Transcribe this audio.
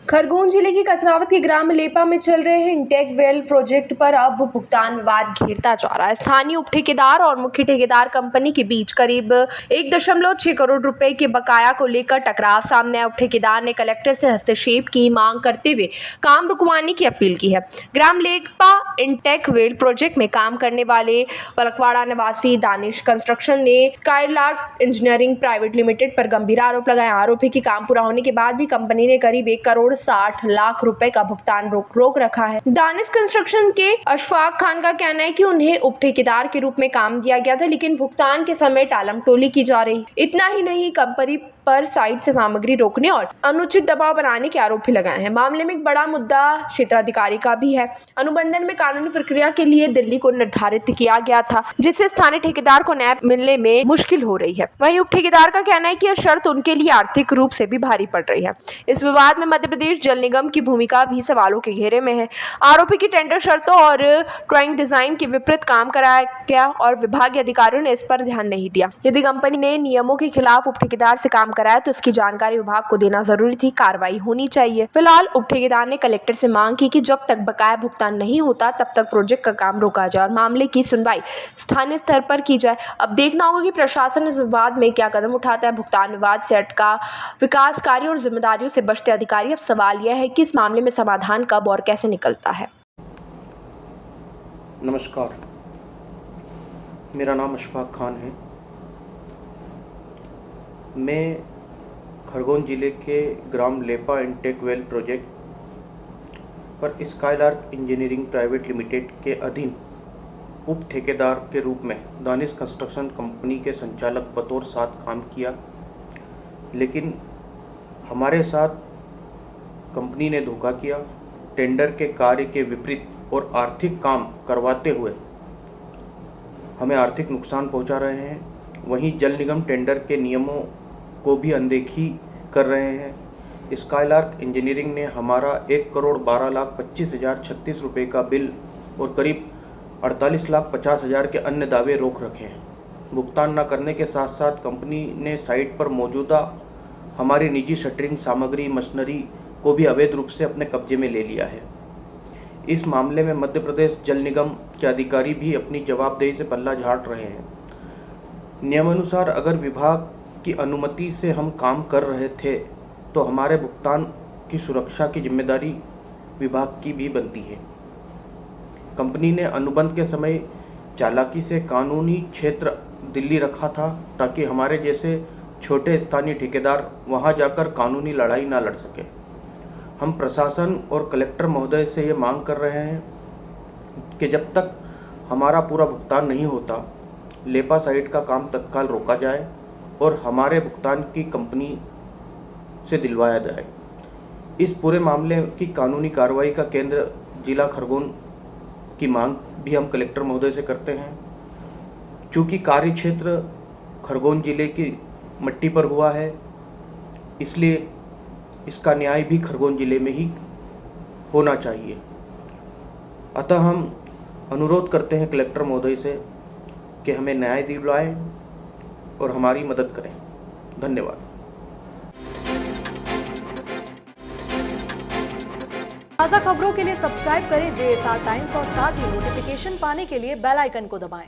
खरगोन जिले की कसरावत के ग्राम लेपा में चल रहे इंटेक वेल प्रोजेक्ट पर अब भुगतान विवाद घेरता जा रहा है। स्थानीय उप ठेकेदार और मुख्य ठेकेदार कंपनी के बीच करीब 1.6 करोड़ रुपए के बकाया को लेकर टकराव सामने आया। उप ठेकेदार ने कलेक्टर से हस्तक्षेप की मांग करते हुए काम रुकवाने की अपील की है। ग्राम लेपा इंटेक वेल प्रोजेक्ट में काम करने वाले पलकवाड़ा निवासी दानिश कंस्ट्रक्शन ने स्काईलार्क इंजीनियरिंग प्राइवेट लिमिटेड पर गंभीर आरोप लगाया। आरोप है कि काम पूरा होने के बाद भी कंपनी ने करीब 1 करोड़ 60 लाख रुपए का भुगतान रोक रखा है। दानिश कंस्ट्रक्शन के अशफाक खान का कहना है कि उन्हें उप ठेकेदार के रूप में काम दिया गया था, लेकिन भुगतान के समय टालम टोली की जा रही। इतना ही नहीं, कंपनी पर साइट से सामग्री रोकने और अनुचित दबाव बनाने के आरोप भी लगाए हैं। मामले में एक बड़ा मुद्दा क्षेत्राधिकारी का भी है। अनुबंधन में कानूनी प्रक्रिया के लिए दिल्ली को निर्धारित किया गया था, जिससे स्थानीय ठेकेदार को न्याय मिलने में मुश्किल हो रही है। वहीं उप ठेकेदार का कहना है कि यह शर्त उनके लिए आर्थिक रूप से भी भारी पड़ रही है। इस विवाद में मध्य प्रदेश जल निगम की भूमिका भी सवालों के घेरे में है। आरोपी की टेंडर शर्तों और ड्राइंग डिजाइन के विपरीत काम कराया गया और विभागीय अधिकारियों ने इस पर ध्यान नहीं दिया। यदि कंपनी ने नियमों के खिलाफ उप ठेकेदार से काम कराया तो इसकी जानकारी विभाग को देना जरूरी थी। कार्रवाई होनी चाहिए। फिलहाल उप ठेकेदार ने कलेक्टर से मांग की कि जब तक बकाया भुगतान नहीं होता तब तक प्रोजेक्ट का काम रोका जाए और मामले की सुनवाई स्थानीय स्तर पर की जाए। अब देखना होगा कि प्रशासन इस विवाद में क्या कदम उठाता है। भुगतान विवाद से अटका विकास कार्य और जिम्मेदारियों से बचते अधिकारी। अब सवाल यह है कि इस मामले में समाधान कब और कैसे निकलता है। नमस्कार, मेरा नाम अशफाक खान है। मैं खरगोन ज़िले के ग्राम लेपा इंटेक वेल प्रोजेक्ट पर स्काईलार्क इंजीनियरिंग प्राइवेट लिमिटेड के अधीन उप ठेकेदार के रूप में दानिश कंस्ट्रक्शन कंपनी के संचालक बतौर 7 काम किया, लेकिन हमारे साथ कंपनी ने धोखा किया। टेंडर के कार्य के विपरीत और आर्थिक काम करवाते हुए हमें आर्थिक नुकसान पहुंचा रहे हैं। वहीं जल निगम टेंडर के नियमों को भी अनदेखी कर रहे हैं। स्काईलार्क इंजीनियरिंग ने हमारा 1,12,25,036 रुपये का बिल और करीब 48,50,000 के अन्य दावे रोक रखे हैं। भुगतान न करने के साथ साथ कंपनी ने साइट पर मौजूदा हमारी निजी शटरिंग सामग्री मशीनरी को भी अवैध रूप से अपने कब्जे में ले लिया है। इस मामले में मध्य प्रदेश जल निगम के अधिकारी भी अपनी जवाबदेही से पल्ला झाड़ रहे हैं। नियमानुसार अगर विभाग की अनुमति से हम काम कर रहे थे तो हमारे भुगतान की सुरक्षा की जिम्मेदारी विभाग की भी बनती है। कंपनी ने अनुबंध के समय चालाकी से कानूनी क्षेत्र दिल्ली रखा था ताकि हमारे जैसे छोटे स्थानीय ठेकेदार वहां जाकर कानूनी लड़ाई ना लड़ सके। हम प्रशासन और कलेक्टर महोदय से ये मांग कर रहे हैं कि जब तक हमारा पूरा भुगतान नहीं होता, लेपा साइट का काम तत्काल रोका जाए और हमारे भुगतान की कंपनी से दिलवाया जाए। इस पूरे मामले की कानूनी कार्रवाई का केंद्र जिला खरगोन की मांग भी हम कलेक्टर महोदय से करते हैं। चूँकि कार्य क्षेत्र खरगोन जिले की मिट्टी पर हुआ है, इसलिए इसका न्याय भी खरगोन जिले में ही होना चाहिए। अतः हम अनुरोध करते हैं कलेक्टर महोदय से कि हमें न्याय दिलवाएं और हमारी मदद करें। धन्यवाद। ताज़ा खबरों के लिए सब्सक्राइब करें JSR टाइम्स और साथ ही नोटिफिकेशन पाने के लिए बेल आइकन को दबाएं।